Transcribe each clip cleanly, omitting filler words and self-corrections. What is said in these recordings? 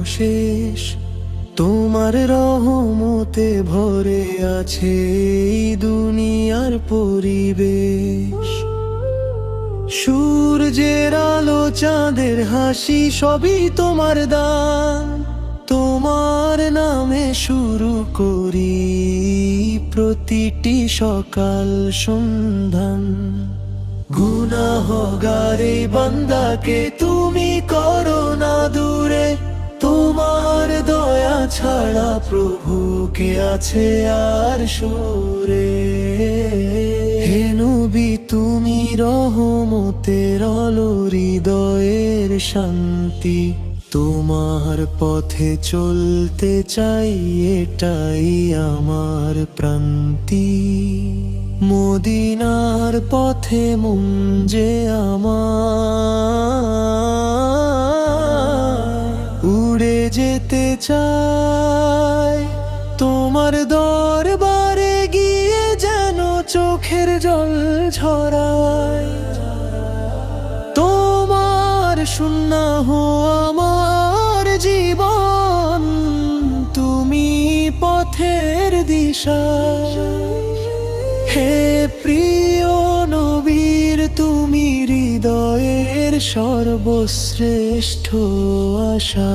শেষ। তোমার রহমতে ভরে আছে এই দুনিয়ার পরিবেশ। সূর্যের আলো, চাঁদের হাসি, সবই তোমার দান। তোমার নামে শুরু করি প্রতিটি সকাল সন্ধান। গুনাহগার এই বান্দাকে তুমি করো না দূরে, তোমার দয়া ছাড়া প্রভু কে আছে আর সুরে। হে নবী তুমি রহমতের আলো, হৃদয়ের শান্তি। তোমার পথে চলতে চাই, এটাই আমার প্রান্তি। মদিনার পথে মন যে আমার উড়ে যেতে চায়। তোমার দরবারে গিয়ে যেন চোখের জল ঝরায়। তোমার সুন্নাহ আমার জীবন, তুমি পথের দিশা। হে প্রিয় নবীর তুমি হৃদয়ের সর্বশ্রেষ্ঠ আশা।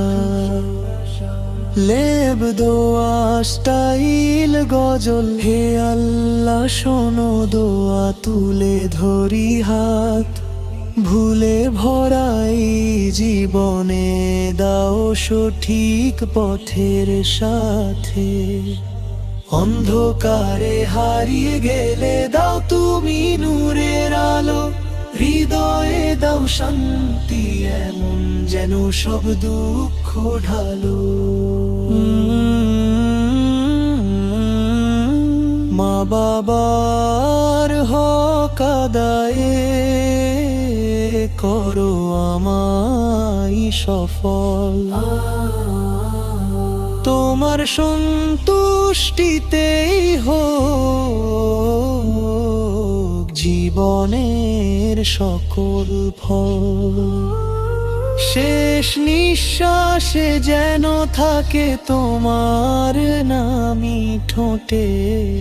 লেব দোয়া স্টাইল গজল, হে আল্লাহ শোনো দোয়া তুলে ধরি হাত। ভুলে ভরাই জীবনে দাও সঠিক পথের সাথে। অন্ধকারে হারিয়ে গেলে দাও তুমি নূরের আলো। হৃদয়ে দাও শান্তি এমন যেন সব দুঃখ ঢালো। মা বাবার হক আদায়ে করো আমায় সফল। তোমার সন্তুষ্টিতেই হোক জীবনের সকল ফল। শেষ নিঃশ্বাসে যেন থাকে তোমার নামই ঠোঁটে।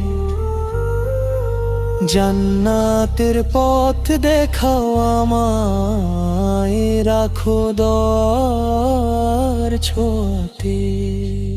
জান্নাতের পথ দেখাও আমায়, রাখো দয়ার ছোঁয়াতে।